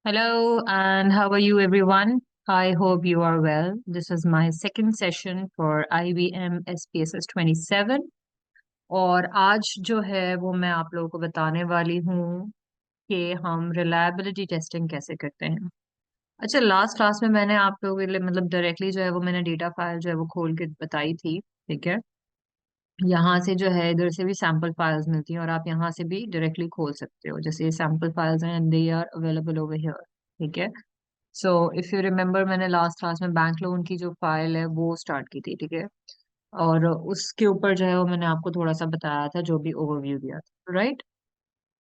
Hello, and how are you, everyone? I hope you are well. This is my second session for IBM SPSS 27 और आज जो है वो मैं आप लोगों को बताने वाली हूँ कि हम रिलायबिलिटी टेस्टिंग कैसे करते हैं। अच्छा, लास्ट क्लास में मैंने आप लोगों के लिए मतलब डायरेक्टली जो है वो मैंने डेटा फाइल जो है वो खोल के बताई थी। ठीक है, यहाँ से जो है इधर से भी सैम्पल फाइल्स मिलती हैं और आप यहाँ से भी डायरेक्टली खोल सकते हो। जैसे ये सैम्पल फाइल्स हैं, they are available over here. ठीक है, सो इफ यू रिमेम्बर मैंने लास्ट क्लास में बैंक लोन की जो फाइल है वो स्टार्ट की थी। ठीक है, और उसके ऊपर जो है वो मैंने आपको थोड़ा सा बताया था, जो भी ओवरव्यू दिया था, राइट।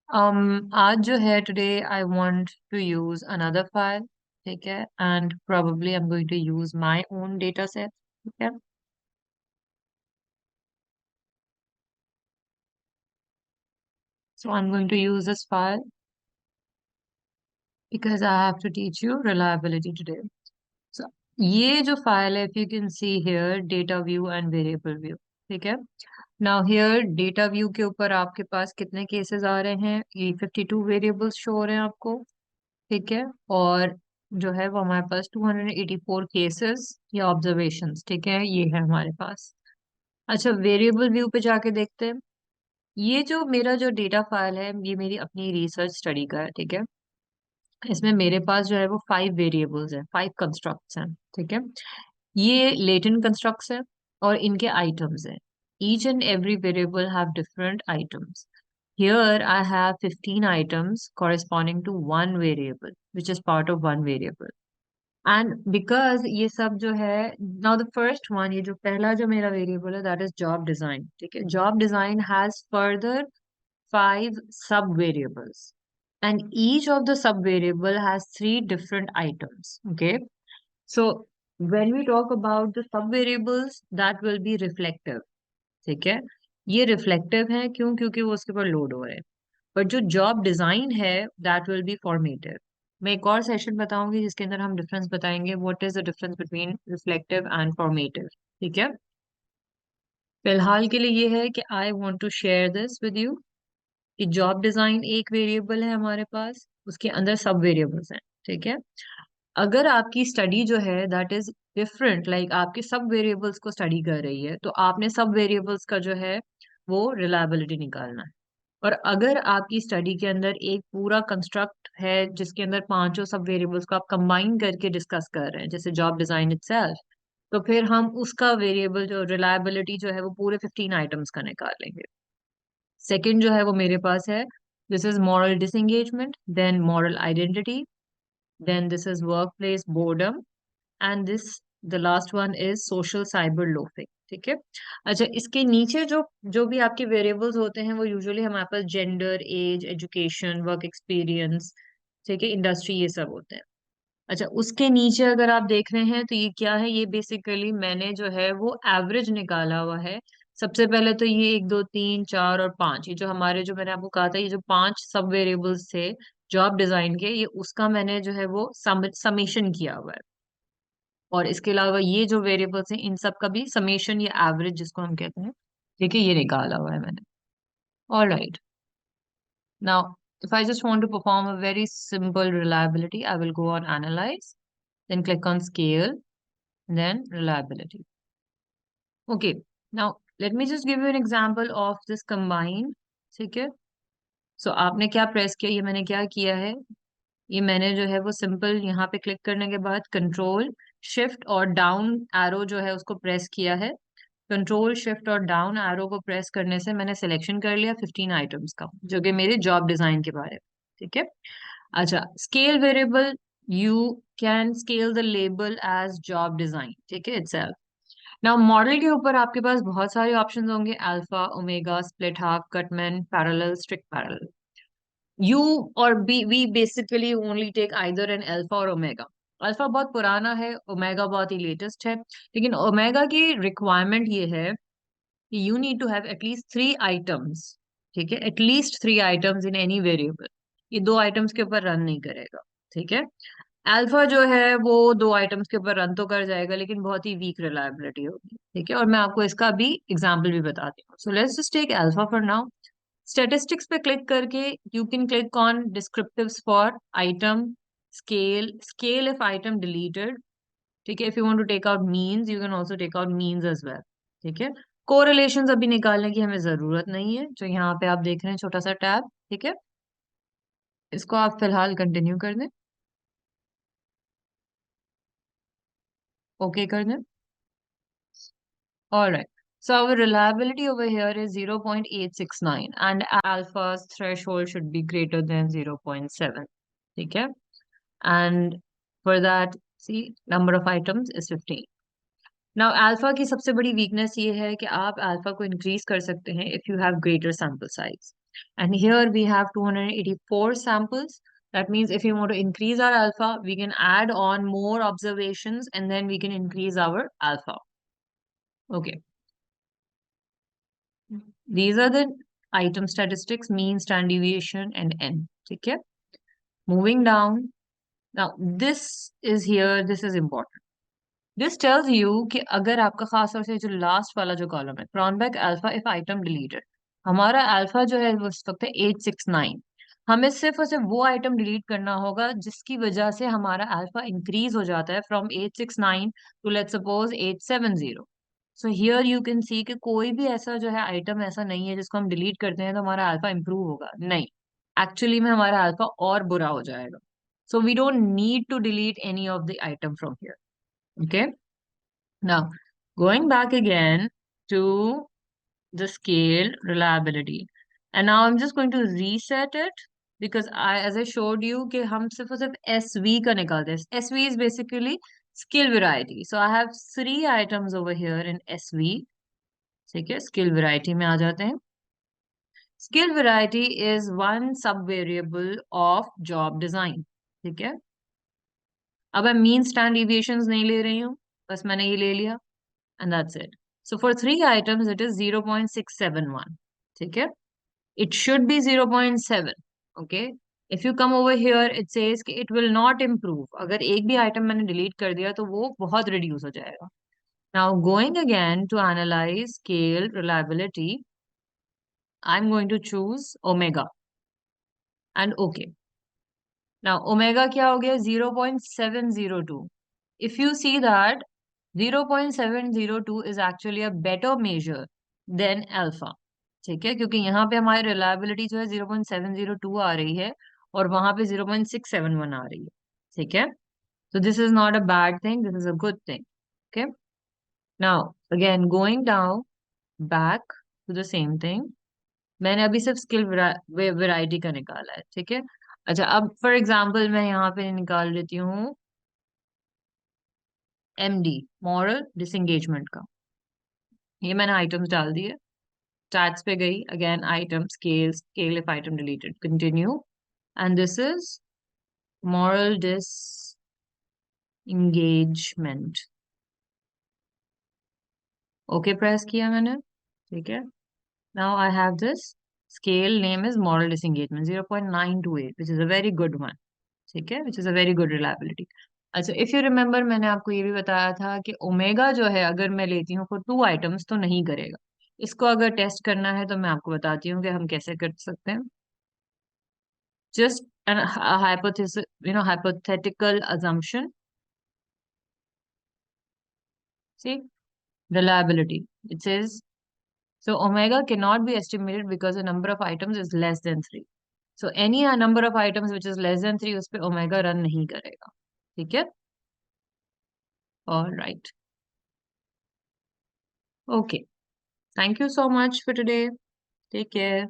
आज जो है today I want to use another file. ठीक है, and probably I am going to use my own data set. ठीक है, so I am going to use this file because I have to teach you reliability today. So ये जो file है, if you can see here, data view and variable view. ठीक है, now here data view के ऊपर आपके पास कितने cases आ रहे हैं? ये 52 वेरिएबल्स शो हो रहे हैं आपको। ठीक है, और जो है वो हमारे पास 284 केसेस या ऑब्जर्वेशंस, ठीक है, ये है हमारे पास। अच्छा, वेरिएबल व्यू पे जाके देखते हैं। ये जो मेरा जो डेटा फाइल है, ये मेरी अपनी रिसर्च स्टडी का है। ठीक है, इसमें मेरे पास जो है वो 5 वेरिएबल्स हैं, 5 कंस्ट्रक्ट्स हैं। ठीक है, ये लेटेंट कंस्ट्रक्ट्स है और इनके आइटम्स हैं। Each and every variable have different items. Here I have 15 items corresponding to one variable, which is part of one variable. And because ये सब जो है, now the first one, ये जो पहला जो मेरा variable है, that is job design. ठीक है, job design has further 5 sub variables, and each of the sub variable has 3 different items. Okay, so when we talk about the sub variables, that will be reflective. ठीक है, ये reflective है, क्यों? क्योंकि वो उसके ऊपर लोड हो रहे हैं। बट जो जॉब डिजाइन है, दैट विल बी फॉर्मेटिव। मैं एक और सेशन बताऊंगी जिसके अंदर हम डिफरेंस बताएंगे, what is the difference between reflective and formative. ठीक है, फिलहाल के लिए ये है कि I want to share this with you कि जॉब डिजाइन एक वेरिएबल है हमारे पास, उसके अंदर सब वेरिएबल्स हैं। ठीक है, अगर आपकी स्टडी जो है दैट इज डिफरेंट, लाइक आपके सब वेरिएबल्स को स्टडी कर रही है, तो आपने सब वेरिएबल्स का जो है वो रिलायबिलिटी निकालना है। और अगर आपकी स्टडी के अंदर एक पूरा कंस्ट्रक्ट है जिसके अंदर पांचों सब वेरिएबल्स को आप कंबाइन करके डिस्कस कर रहे हैं, जैसे जॉब डिजाइन इटसेल्फ, तो फिर हम उसका वेरिएबल जो रिलायबिलिटी जो है वो पूरे 15 आइटम्स का निकालेंगे। सेकंड जो है वो मेरे पास है, this is moral disengagement, then moral identity, then this is workplace boredom, and this the last one is social cyber loafing. ठीक है, अच्छा, इसके नीचे जो जो भी आपके वेरिएबल्स होते हैं वो यूजुअली हमारे पास gender, age, education, work experience, ठीक है, इंडस्ट्री, ये सब होते हैं। अच्छा, उसके नीचे अगर आप देख रहे हैं तो ये क्या है? ये बेसिकली मैंने जो है वो एवरेज निकाला हुआ है। सबसे पहले तो ये 1, 2, 3, 4 और 5, ये जो हमारे, जो मैंने आपको कहा था, ये जो 5 सब वेरिएबल्स थे जॉब डिजाइन के, ये उसका मैंने जो है वो समेशन किया हुआ है। और इसके अलावा ये जो वेरिएबल्स हैं इन सब का भी समेशन या एवरेज जिसको हम कहते हैं, ठीक है, ये निकाला हुआ है मैंने। All right, now if I just want to perform a very simple reliability, I will go on analyze, then click on scale, then reliability. Okay, now let me just give you an example of this combine. ठीक है, सो आपने क्या press किया, ये मैंने क्या किया है, ये मैंने जो है वो सिंपल यहाँ पे क्लिक करने के बाद कंट्रोल शिफ्ट और डाउन एरो जो है उसको प्रेस किया है। कंट्रोल शिफ्ट और डाउन एरो को प्रेस करने से मैंने सिलेक्शन कर लिया 15 आइटम्स का, जो कि मेरे जॉब डिजाइन के बारे में। ठीक है, अच्छा, scale variable, you can scale the label as job design. ठीक है, इटसेल्फ। नाउ मॉडल के ऊपर आपके पास बहुत सारे ऑप्शंस होंगे, alpha, omega, split half, Guttman, parallel, strict parallel. You और बी, we basically only take either an alpha और ओमेगा। अल्फा बहुत पुराना है, ओमेगा बहुत ही लेटेस्ट है, लेकिन ओमेगा की रिक्वायरमेंट ये है कि you need to have at least 3 items. ठीक है, at least 3 items in any variable. ये 2 आइटम्स के ऊपर रन नहीं करेगा। ठीक है, अल्फा जो है वो 2 आइटम्स के ऊपर रन तो कर जाएगा, लेकिन बहुत ही वीक रिलायबिलिटी होगी। ठीक है, और मैं आपको इसका भी एग्जाम्पल भी बताती हूँ। So let's just take alpha for now. Statistics पे क्लिक करके you can click on descriptives for item scale if item deleted. ठीक है, if you want to take out means you can also take out means as well. ठीक है, correlations अभी निकालने की हमें जरूरत नहीं है, जो यहाँ पे आप देख रहे हैं छोटा सा टैब। ठीक है, इसको आप फिलहाल कंटिन्यू कर दें, ओके कर दें। All right. So our reliability over here is 0.869 and alpha's threshold should be greater than 0.7. ठीक है? And for that, see, number of items is 15. Now, alpha की सबसे बड़ी weakness ये है कि आप alpha को increase कर सकते हैं if you have greater sample size. And here we have 284 samples. That means if you want to increase our alpha, we can add on more observations and then we can increase our alpha. Okay. These are the item statistics, mean, standard deviation, and n. ठीक है? Moving down. Now, this is here. This is important. This tells you कि अगर आपका खास तौर से जो last वाला जो कॉलम है, Cronbach alpha if item deleted, हमारा अल्फा जो है वो इस वक्त है 869। हमें सिर्फ और सिर्फ वो आइटम डिलीट करना होगा जिसकी वजह से हमारा अल्फा इंक्रीज हो जाता है from 869 to let's suppose 870। So here you can see कि कोई भी ऐसा जो है आइटम ऐसा नहीं है जिसको हम डिलीट करते हैं तो हमारा अल्फा इंप्रूव होगा, नहीं, एक्चुअली में हमारा अल्फा और बुरा हो जाएगा। So we don't need to delete any of the item from here. Okay, now going back again to the scale reliability, and now I'm just going to reset it because as I showed you कि हम सिर्फ और सिर्फ SV का निकालते हैं। SV is basically skill variety, so I have 3 items over here in SV। ठीक है, skill variety में आ जाते हैं। skill variety is one sub variable of job design। ठीक है, अब मैं मीन स्टैंड डिविएशंस नहीं ले रही हूँ, बस मैंने ये ले लिया and that's it. So for 3 items it is 0.671। ठीक है, it should be 0.7। okay, if you come over here it says कि it will not improve। अगर एक भी आइटम मैंने डिलीट कर दिया तो वो बहुत रिड्यूस हो जाएगा। now going again to analyze scale reliability, I'm going to choose omega and okay। now omega क्या हो गया, 0.702। if you see that 0.702 is actually a better measure than alpha। ठीक है, क्योंकि यहाँ पे हमारी रिलायबिलिटी जो है 0.702 आ रही है और वहां पे 0.671 आ रही है। ठीक है, so this is not a bad thing, this is a good thing। okay, now again going down back to the same thing, मैंने अभी सिर्फ स्किल वैरायटी का निकाला है। ठीक है, अच्छा अब फॉर एग्जांपल मैं यहाँ पे निकाल लेती हूँ MD, मॉरल डिसंगेजमेंट का। ये मैंने आइटम्स डाल दिए, stats पे गई, again item scale if item deleted, continue, and this is moral disengagement। okay press किया मैंने। ठीक है, now I have this scale name is moral disengagement 0.928 which is a very good one। ठीक है, which is a very good reliability। अच्छा if you remember मैंने आपको ये भी बताया था कि ओमेगा जो है अगर मैं लेती हूँ फॉर 2 आइटम्स तो नहीं करेगा। इसको अगर टेस्ट करना है तो मैं आपको बताती हूँ कि हम कैसे कर सकते हैं। just a hypothesis, hypothetical assumption। See, reliability. It says, so omega cannot be estimated because the number of items is less than 3। So any number of items which is less than 3 उस पे omega run नहीं करेगा। ठीक है, all right, okay, thank you so much for today, take care।